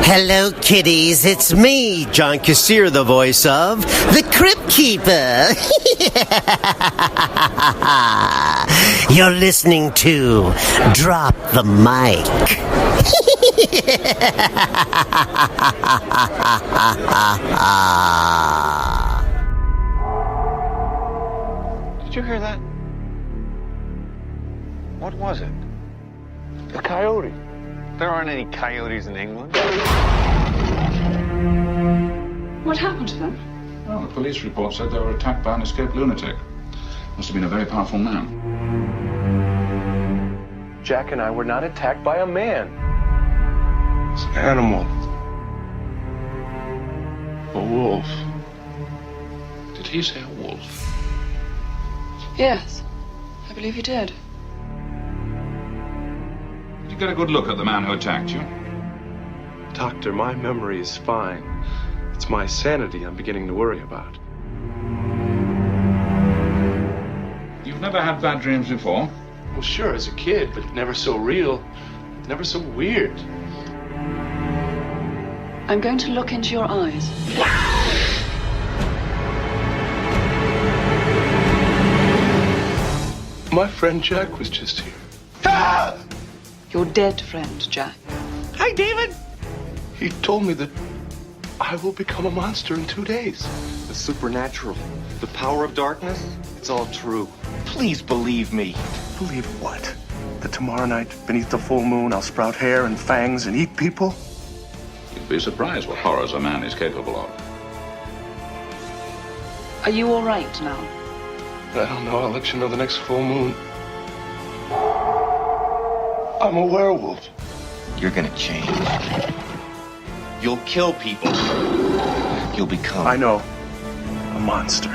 Hello, kiddies. It's me, John Kassir, the voice of the Crypt Keeper. You're listening to Drop the Mic. Did you hear that? What was it? A coyote. There aren't any coyotes in England. What happened to them? Well, the police report said they were attacked by an escaped lunatic. Must have been a very powerful man. Jack and I were not attacked by a man. It's an animal. A wolf. Did he say a wolf? Yes, I believe he did. Did you get a good look at the man who attacked you? Doctor, my memory is fine. It's my sanity I'm beginning to worry about. You've never had bad dreams before? Well, sure, as a kid, but never so real, never so weird. I'm going to look into your eyes. My friend Jack was just here. Your dead friend, Jack. Hi, David. He told me that I will become a monster in 2 days. The supernatural, the power of darkness, it's all true. Please believe me. Believe what? That tomorrow night, beneath the full moon, I'll sprout hair and fangs and eat people? You'd be surprised what horrors a man is capable of. Are you all right now? I don't know. I'll let you know the next full moon. I'm a werewolf. You're gonna change. You'll kill people. You'll become... I know. A monster.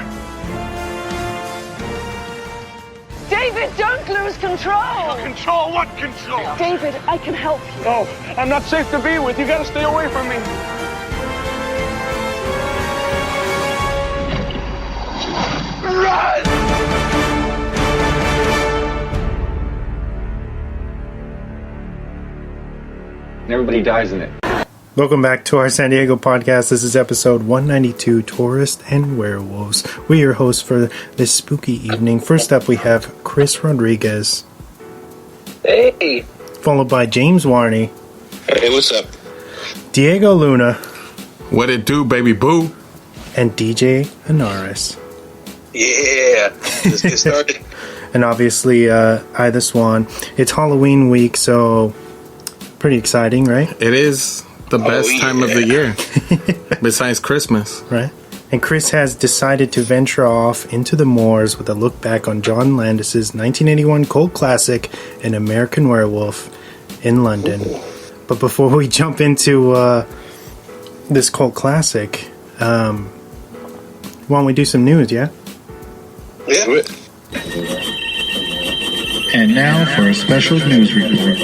David, don't lose control! Control? What control? David, I can help you. No, I'm not safe to be with. You gotta stay away from me. Run! Everybody dies in it. Welcome back to our San Diego podcast. This is episode 192, Tourists and Werewolves. We're your hosts for this spooky evening. First up, we have Chris Rodriguez. Hey. Followed by James Warney. Hey, what's up? Diego Luna. What it do, baby boo? And DJ Anaris. Yeah. Let's get started. And obviously, I the Swan. It's Halloween week, so pretty exciting, right? It is the best time of the year, besides Christmas. Right. And Chris has decided to venture off into the moors with a look back on John Landis's 1981 cult classic, An American Werewolf in London. But before we jump into this cult classic, why don't we do some news, yeah? Yeah. Do it. And now for a special news report.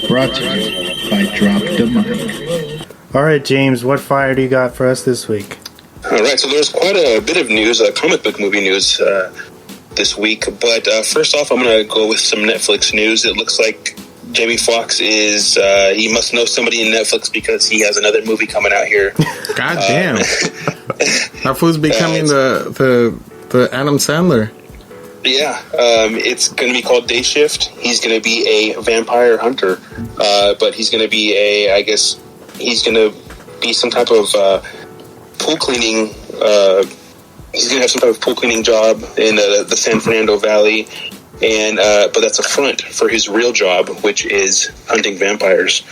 Brought to you by Drop the Mic. All right, James, what fire do you got for us this week? All right, so there's quite a bit of news, comic book movie news this week. But first off, I'm going to go with some Netflix news. It looks like Jamie Foxx is, he must know somebody in Netflix because he has another movie coming out here. God damn. That fool's becoming the Adam Sandler. Yeah, it's going to be called Day Shift. He's going to be a vampire hunter, but he's going to be he's going to be some type of pool cleaning. He's going to have some type of pool cleaning job in the San Fernando Valley, and but that's a front for his real job, which is hunting vampires.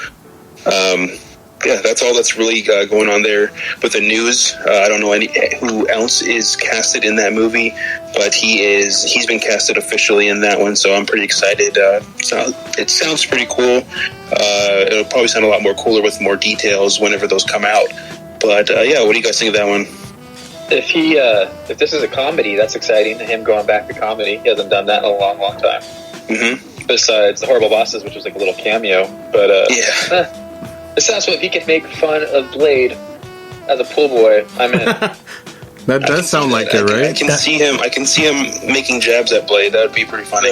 Yeah, that's all that's really going on there with the news. I don't know who else is casted in that movie, but he's been casted officially in that one, so I'm pretty excited. It sounds pretty cool. It'll probably sound a lot more cooler with more details whenever those come out. But yeah, what do you guys think of that one? If this is a comedy, that's exciting. Him going back to comedy, he hasn't done that in a long, long time. Mm-hmm. Besides the Horrible Bosses, which was like a little cameo, but yeah. It sounds like if he could make fun of Blade as a pool boy, I'm in. That does sound like it, right? I can see him making jabs at Blade. That would be pretty funny.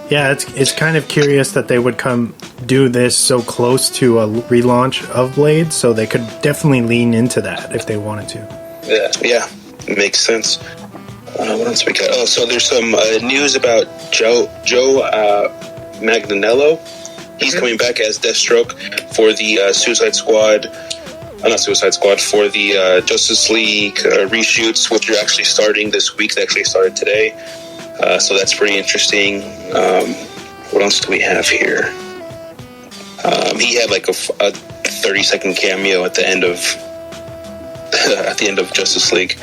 Yeah, it's kind of curious that they would come do this so close to a relaunch of Blade, so they could definitely lean into that if they wanted to. Yeah, makes sense. What else we got? Oh, so there's some news about Joe Manganiello. He's coming back as Deathstroke for the Suicide Squad. Not Suicide Squad, for the Justice League reshoots, which are actually starting this week. They actually started today. So that's pretty interesting. What else do we have here? He had like a 30-second cameo at the end of Justice League.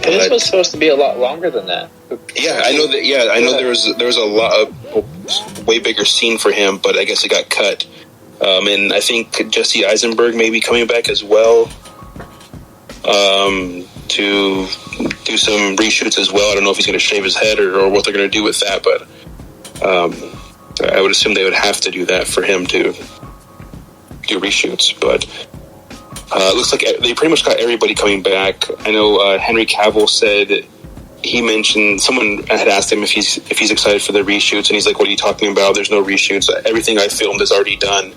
This was supposed to be a lot longer than that. Yeah, I know that. Yeah, I know there was a lot of way bigger scene for him, but I guess it got cut. And I think Jesse Eisenberg may be coming back as well to do some reshoots as well. I don't know if he's going to shave his head or what they're going to do with that, but I would assume they would have to do that for him to do reshoots. But it looks like they pretty much got everybody coming back. I know Henry Cavill said, he mentioned, someone had asked him if he's excited for the reshoots, and he's like, "What are you talking about? There's no reshoots. Everything I filmed is already done."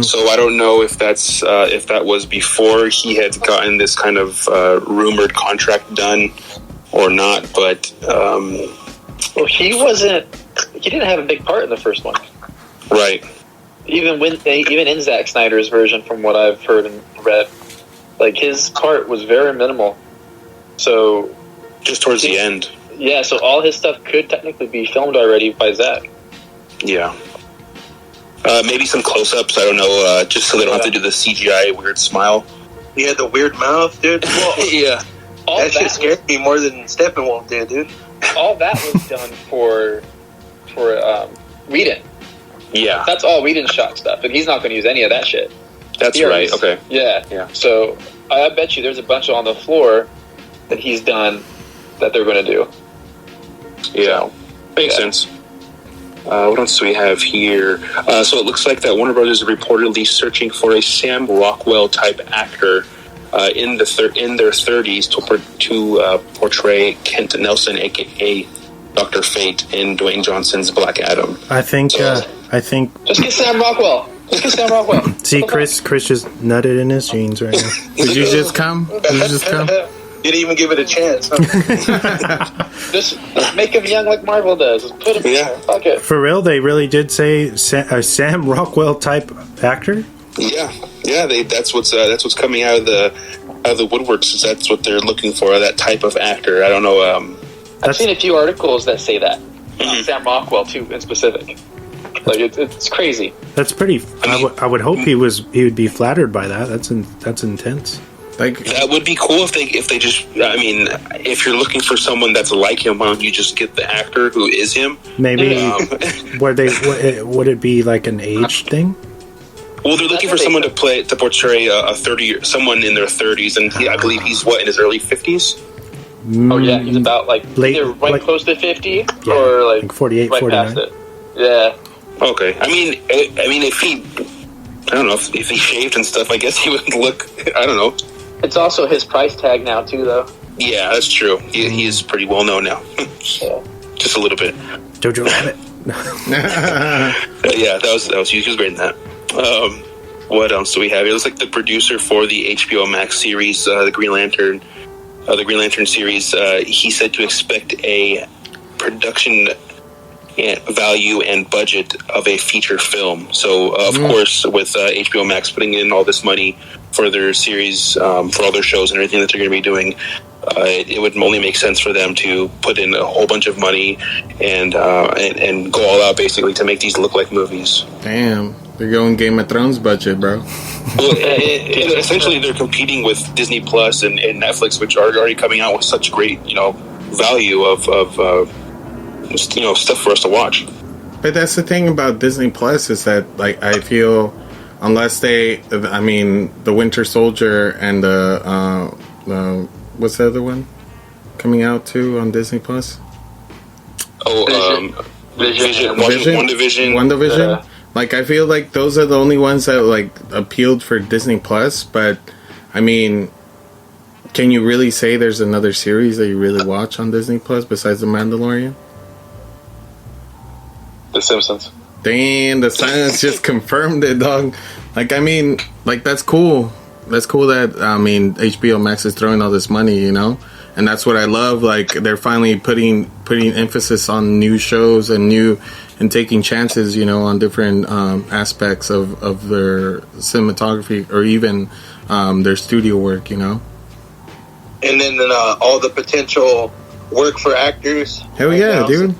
So I don't know if that was before he had gotten this kind of rumored contract done or not. But well, he didn't have a big part in the first one, right? Even in Zack Snyder's version, from what I've heard and read, like his part was very minimal. So, just towards the end. Yeah, so all his stuff could technically be filmed already by Zack. Yeah. Maybe some close-ups, I don't know, just so they don't have to do the CGI weird smile. He had the weird mouth, dude. Well, yeah. That shit scared me more than Steppenwolf did, dude. All that was done for Whedon. Yeah. That's all Whedon shot stuff, and he's not going to use any of that shit. That's right, okay. Yeah. So, I bet you there's a bunch on the floor that he's done that they're going to do. Yeah, makes sense. What else do we have here? So it looks like that Warner Brothers is reportedly searching for a Sam Rockwell type actor in their 30s to portray Kent Nelson, aka Dr. Fate, in Dwayne Johnson's Black Adam. I think just get Sam Rockwell. See, Chris just nutted in his jeans right now. Did you just come? You didn't even give it a chance. Huh? Just make him young like Marvel does. Just put him in there. Fuck it. For real, they really did say a Sam Rockwell type actor? Yeah. That's what's coming out of the woodworks. That's what they're looking for. That type of actor. I don't know. I've seen a few articles that say that. Sam Rockwell too, in specific. Like it's crazy. That's pretty. I would hope he would be flattered by that. That's intense. Like, that would be cool if they just. I mean, if you're looking for someone that's like him, why don't you just get the actor who is him? Maybe would it be like an age thing? Well, they're looking for someone to portray someone in their 30s, and I believe he's in his early 50s. Oh yeah, he's about either close to 50 or like 48, right 49. past it. Yeah. Okay. I mean, if he, I don't know, if he shaved and stuff, I guess he would look. I don't know. It's also his price tag now too, though. Yeah, that's true. He is pretty well known now. Yeah. Just a little bit. Jojo Rabbit. Yeah, that was he was great in that. What else do we have? It looks like the producer for the HBO Max series, the Green Lantern series. He said to expect a production value and budget of a feature film. So, of course, with HBO Max putting in all this money for their series, for all their shows and everything that they're going to be doing, it would only make sense for them to put in a whole bunch of money and go all out basically to make these look like movies. Damn, they're going Game of Thrones budget, bro. Well, essentially, they're competing with Disney Plus and Netflix, which are already coming out with such great, value of stuff for us to watch. But that's the thing about Disney Plus is that, like, I feel unless the Winter Soldier and the what's the other one coming out too on Disney Plus? Vision. WandaVision. Like, I feel like those are the only ones that like appealed for Disney Plus. But I mean, can you really say there's another series that you really watch on Disney Plus besides The Mandalorian? The Simpsons. Damn, the science just confirmed it, dog. Like, I mean, like, that's cool. That's cool that, I mean, HBO Max is throwing all this money, you know? And that's what I love. Like, they're finally putting emphasis on new shows and taking chances, you know, on different aspects of their cinematography or even their studio work, you know? And then all the potential work for actors. Hell yeah, dude.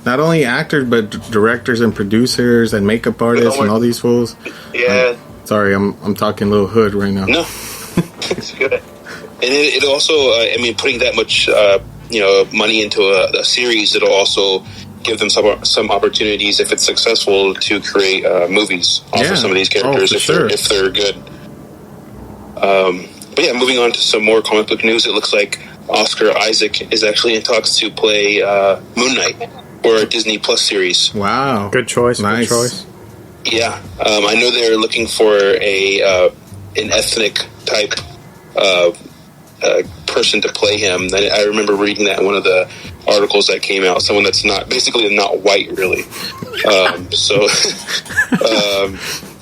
Not only actors, but directors and producers and makeup artists and all these fools. Yeah. Sorry, I'm talking a little hood right now. No. It's good. And it also, I mean, putting that much, money into a series, it'll also give them some opportunities, if it's successful, to create movies off of some of these characters if they're good. But yeah, moving on to some more comic book news, it looks like Oscar Isaac is actually in talks to play Moon Knight for a Disney Plus series. Wow. Good choice. Nice. Good choice. Yeah. I know they're looking for an ethnic type person to play him. I remember reading that in one of the articles that came out. Someone that's not white, really.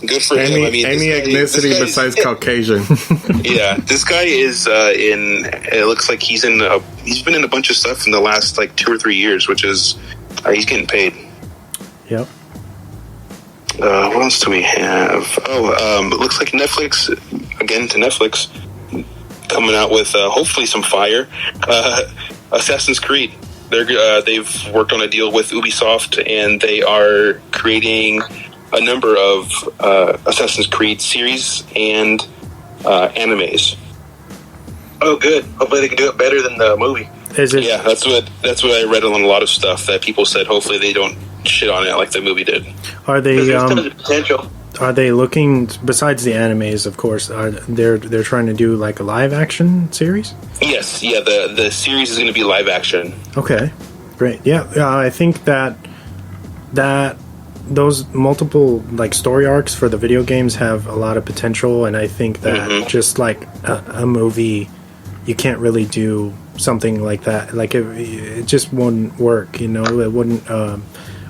Good for him. I mean, any ethnicity besides Caucasian. Yeah, this guy is it looks like he's been in a bunch of stuff in the last like 2 or 3 years, which is he's getting paid. Yep. What else do we have? It looks like Netflix, again to Netflix, coming out with hopefully some fire. Assassin's Creed. They've worked on a deal with Ubisoft, and they are creating a number of Assassin's Creed series and animes. Oh, good. Hopefully they can do it better than the movie. Yeah, that's what I read on a lot of stuff that people said. Hopefully they don't shit on it like the movie did. Are they? There's tons of potential. Are they looking, besides the animes, of course? They're trying to do like a live action series? Yes, yeah. The series is going to be live action. Okay, great. Yeah, I think that those multiple like story arcs for the video games have a lot of potential, and I think that just like a movie, you can't really do something like that. Like it just wouldn't work. You know, it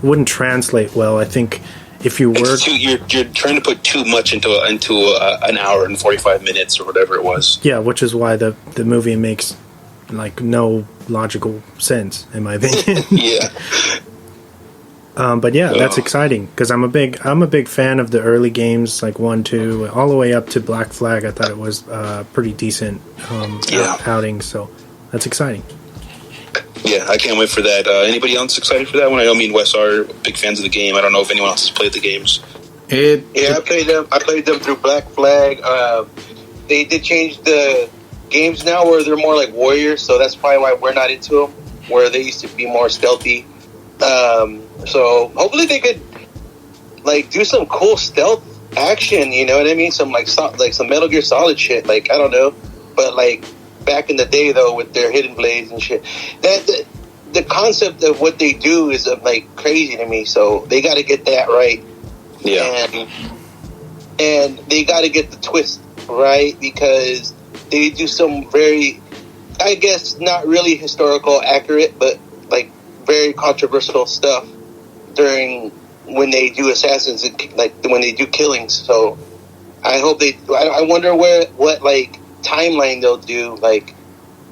wouldn't translate well. I think if you were you're trying to put too much into an hour and 45 minutes or whatever it was. Yeah, which is why the movie makes like no logical sense in my opinion. Yeah. But yeah, that's exciting because I'm a big fan of the early games like 1, 2, all the way up to Black Flag. I thought it was pretty decent outing, so that's exciting. Yeah, I can't wait for that. Anybody else excited for that one? I know me and Wes are big fans of the game. I don't know if anyone else has played the games. I played them through Black Flag. They did change the games now where they're more like warriors, so that's probably why we're not into them, where they used to be more stealthy. So hopefully they could like do some cool stealth action, you know what I mean? Some like some Metal Gear Solid shit, like I don't know, but like back in the day though with their hidden blades and shit. That the concept of what they do is like crazy to me. So they got to get that right. Yeah, and they got to get the twist right because they do some very, I guess, not really historical accurate, but like very controversial stuff during when they do assassins, like when they do killings. So I hope I wonder what like timeline they'll do. Like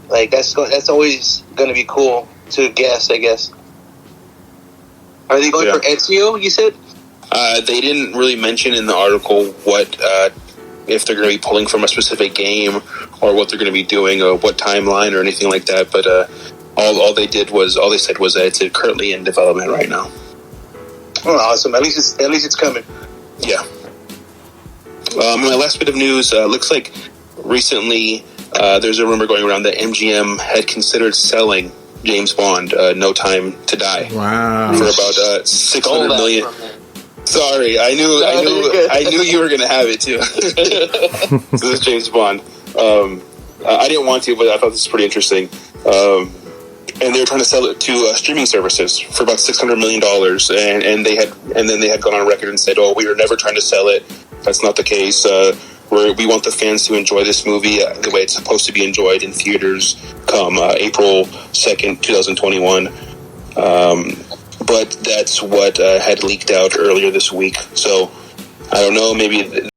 that's always going to be cool to guess, I guess. Are they going for Ezio, you said? They didn't really mention in the article what if they're going to be pulling from a specific game or what they're going to be doing or what timeline or anything like that. But all they said was that it's currently in development right now. Oh, awesome! At least it's coming. Yeah. My last bit of news looks like recently there's a rumor going around that MGM had considered selling James Bond, No Time to Die. Wow. For about $600 million. Sorry, I knew you were going to have it too. This is James Bond. I didn't want to, but I thought this was pretty interesting. And they were trying to sell it to streaming services for about $600 million, and then they had gone on record and said, "Oh, we were never trying to sell it. That's not the case. We want the fans to enjoy this movie the way it's supposed to be enjoyed in theaters come April 2nd, 2021." but that's what had leaked out earlier this week. So I don't know. Maybe